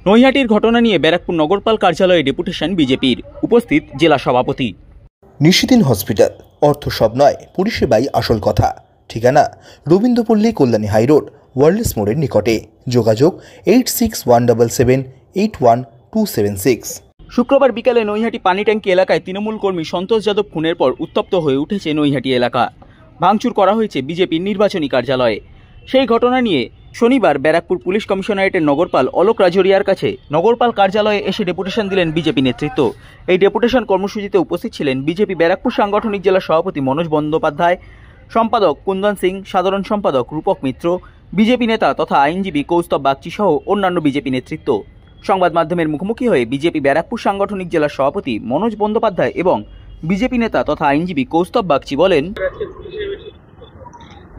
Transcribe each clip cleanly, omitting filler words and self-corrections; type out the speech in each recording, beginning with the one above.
নৈহাটির ঘটনা নিয়ে ব্যারাকপুর নগরপাল কার্যালয়ে ডেপুটেশন বিজেপির, উপস্থিত জেলা সভাপতি। নিশিদিন হসপিটাল, অর্থ সব নয়, পরিষেবাই আসল কথা। ঠিকানা রবীন্দ্রপল্লী, কল্যাণী হাইরোড, ওয়ার্ল্ডস মোড়ের নিকটে। যোগাযোগ 8617881276। শুক্রবার বিকালে নৈহাটি পানিট্যাঙ্কি এলাকায় তৃণমূল কর্মী সন্তোষ যাদব খুনের পর উত্তপ্ত হয়ে উঠেছে নৈহাটি এলাকা। ভাঙচুর করা হয়েছে বিজেপির নির্বাচনী কার্যালয়ে। সেই ঘটনা নিয়ে শনিবার ব্যারাকপুর পুলিশ কমিশনারেটের নগরপাল অলোক রাজরিয়ার কাছে নগরপাল কার্যালয়ে এসে ডেপুটেশন দিলেন বিজেপি নেতৃত্ব। এই ডেপুটেশন কর্মসূচিতে উপস্থিত ছিলেন বিজেপি ব্যারাকপুর সাংগঠনিক জেলা সভাপতি মনোজ বন্দ্যোপাধ্যায়, সম্পাদক কুন্দন সিং, সাধারণ সম্পাদক রূপক মিত্র, বিজেপি নেতা তথা আইনজীবী কৌস্তব বাগচি সহ অন্যান্য বিজেপি নেতৃত্ব। সংবাদ মাধ্যমের মুখোমুখি হয়ে বিজেপি ব্যারাকপুর সাংগঠনিক জেলা সভাপতি মনোজ বন্দ্যোপাধ্যায় এবং বিজেপি নেতা তথা আইনজীবী কৌস্তব বাগচি বলেন,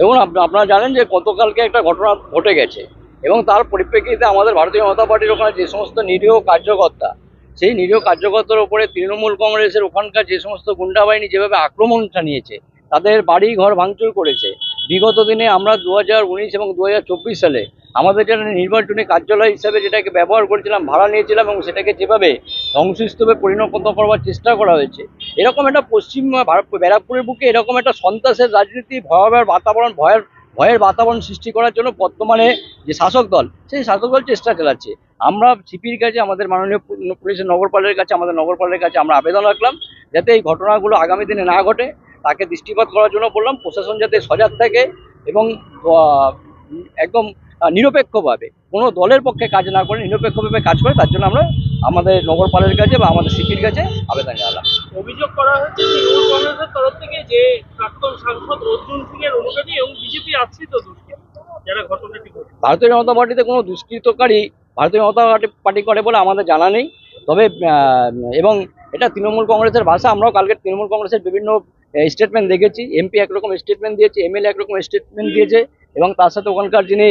দেখুন, আপনারা জানেন যে গতকালকে একটা ঘটনা ঘটে গেছে এবং তার পরিপ্রেক্ষিতে আমাদের ভারতীয় জনতা পার্টির ওখানে যে সমস্ত নিরীহ কার্যকর্তা, সেই নিরীহ কার্যকর্তার উপরে তৃণমূল কংগ্রেসের ওখানকার যে সমস্ত গুন্ডা বাহিনী যেভাবে আক্রমণ চালিয়েছে, তাদের বাড়ি ঘর ভাঙচুর করেছে। বিগত দিনে আমরা 2019 এবং 2024 সালে আমাদের যেটা নির্বাচনী কার্যালয় হিসেবে যেটাকে ব্যবহার করেছিলাম, ভাড়া নিয়েছিলাম এবং সেটাকে যেভাবে ধ্বংসস্তূপে পরিণত করবার চেষ্টা করা হয়েছে, এরকম একটা পশ্চিম ব্যারাকপুরের বুকে এরকম একটা সন্ত্রাসের রাজনীতি, ভয়াবহ বাতাবরণ, ভয়ের বাতাবরণ সৃষ্টি করার জন্য বর্তমানে যে শাসক দল, সেই শাসক দল চেষ্টা চালাচ্ছে। আমরা সিপির কাছে, আমাদের মাননীয় পুলিশের নগরপালের কাছে, আমাদের নগরপালের কাছে আমরা আবেদন রাখলাম যাতে এই ঘটনাগুলো আগামী দিনে না ঘটে, তাকে দৃষ্টিপাত করার জন্য বললাম। প্রশাসন যাতে সজাগ থাকে এবং একদম নিরপেক্ষভাবে, কোনো দলের পক্ষে কাজ না করে নিরপেক্ষভাবে কাজ করে, তার জন্য আমরা আমাদের নগরপালের কাছে বা আমাদের সিপির কাছে আবেদন জানালাম। অভিযোগ করা হয়েছে তৃণমূল কংগ্রেসের তরফ থেকে যে প্রাক্তন সাংসদ অর্জুন সিং এর অনুগামী এবং বিজেপি আশ্রিত দুষ্কৃতী যারা ঘটনাটি ঘটে। ভারতীয় জনতা পার্টিতে কোনো দুষ্কৃতকারী ভারতীয় জনতা পার্টি করে বলে আমাদের জানা নেই। তবে এবং এটা তৃণমূল কংগ্রেসের ভাষা। আমরাও কালকে তৃণমূল কংগ্রেসের বিভিন্ন স্টেটমেন্ট দেখেছি। এমপি একরকম স্টেটমেন্ট দিয়েছে, এমএলএ একরকম স্টেটমেন্ট দিয়েছে এবং তার সাথে ওখানকার যিনি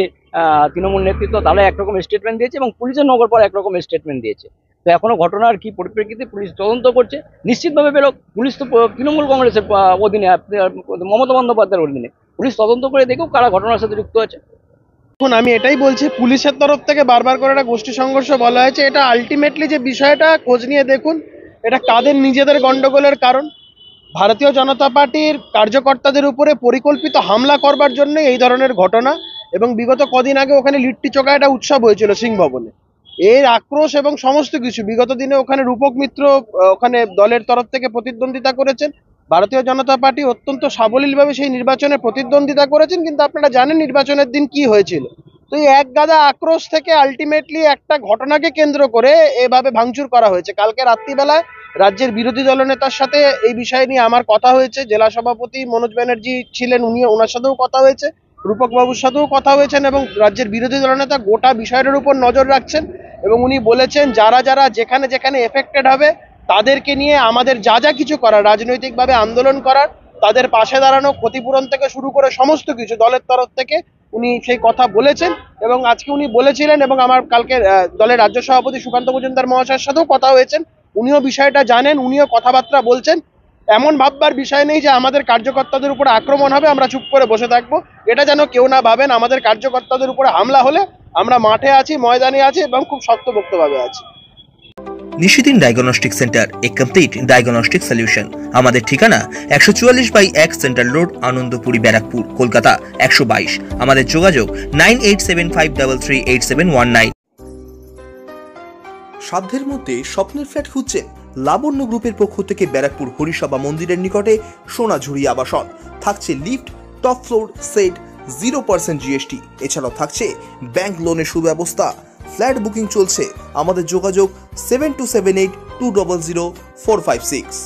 তৃণমূল নেতৃত্ব তারা একরকম স্টেটমেন্ট দিয়েছে এবং পুলিশের নগরপাল একরকম স্টেটমেন্ট দিয়েছে। তো এখনো ঘটনার কি পরিপ্রেক্ষিতে পুলিশ তদন্ত করছে। নিশ্চিতভাবে বেরোক, পুলিশ তো তৃণমূল কংগ্রেসের অধীনে, মমতা বন্দ্যোপাধ্যায়ের অধীনে। পুলিশ তদন্ত করে দেখুক কারা ঘটনার সাথে যুক্ত আছে। এখন আমি এটাই বলছি, পুলিশের তরফ থেকে বারবার করে একটা গোষ্ঠী সংঘর্ষ বলা হয়েছে। এটা আলটিমেটলি যে বিষয়টা খোঁজ নিয়ে দেখুন, এটা কাদের নিজেদের গন্ডগোলের কারণ। ভারতীয় জনতা পার্টির কার্যকর্তাদের উপরে পরিকল্পিত হামলা করবার জন্য এই ধরনের ঘটনা। এবং বিগত কদিন আগে ওখানে লিট্টি চোখা একটা উৎসব হয়েছিল সিং ভবনে। এর আক্রোশ এবং সমস্ত কিছু, বিগত দিনে ওখানে রূপক মিত্র ওখানে দলের তরফ থেকে প্রতিদ্বন্দ্বিতা করেছেন। ভারতীয় জনতা পার্টি অত্যন্ত সাবলীলভাবে সেই নির্বাচনে প্রতিদ্বন্দ্বিতা করেছেন। কিন্তু আপনারা জানেন নির্বাচনের দিন কি হয়েছিল। তো এই এক গাদা আক্রোশ থেকে আলটিমেটলি একটা ঘটনাকে কেন্দ্র করে এভাবে ভাঙচুর করা হয়েছে। কালকে রাত্রিবেলায় রাজ্যের বিরোধী দলনেতার সাথে এই বিষয় নিয়ে আমার কথা হয়েছে। জেলা সভাপতি মনোজ ব্যানার্জি ছিলেন, ওনার সাথেও কথা হয়েছে, রূপক বাবুর সাথেও কথা হয়েছেন এবং রাজ্যের বিরোধী দলনেতা গোটা বিষয়টার উপর নজর রাখছেন এবং উনি বলেছেন যারা যারা যেখানে যেখানে এফেক্টেড হবে তাদেরকে নিয়ে আমাদের যা যা কিছু করার, রাজনৈতিকভাবে আন্দোলন করার, তাদের পাশে দাঁড়ানো, ক্ষতিপূরণ থেকে শুরু করে সমস্ত কিছু দলের তরফ থেকে উনি সেই কথা বলেছেন। এবং আজকে উনি বলেছিলেন এবং আমার কালকে দলের রাজ্য সভাপতি সুকান্ত মজুমদার মহাশয়ের সাথেও কথা হয়েছেন, উনিও বিষয়টা জানেন, উনিও কথাবার্তা বলছেন। এমন ভাববার বিষয় নেই যে আমাদের কার্যকর্তাদের উপরে আক্রমণ হবে আমরা চুপ করে বসে থাকবো। এটা যেন কেউ না ভাবেন আমাদের কার্যকর্তাদের উপরে হামলা হলে আমরা মাঠে আছি, ময়দানে আছি এবং খুব শক্তপোক্তভাবে আছি। নিশিদিন ডায়াগনস্টিক সেন্টার, এ কমপ্লিট ডায়াগনস্টিক সলিউশন। আমাদের ঠিকানা 144/1 সেন্ট্রাল রোড, আনন্দপুরি, ব্যারাকপুর, কলকাতা 122। আমাদের যোগাযোগ 9875338719। সাধ্যের মধ্যে স্বপ্নের ফ্ল্যাট খুঁজছেন? লাবণ্য গ্রুপের পক্ষ থেকে ব্যারাকপুর হরিসভা মন্দিরের নিকটে সোনাঝুরি আবাসন। থাকছে lift, top floor, set, 0% GST। এছাড়াও থাকছে ব্যাংক লোনের সুব্যবস্থা। ফ্ল্যাট বুকিং চলছে। আমাদের যোগাযোগ 7278200456।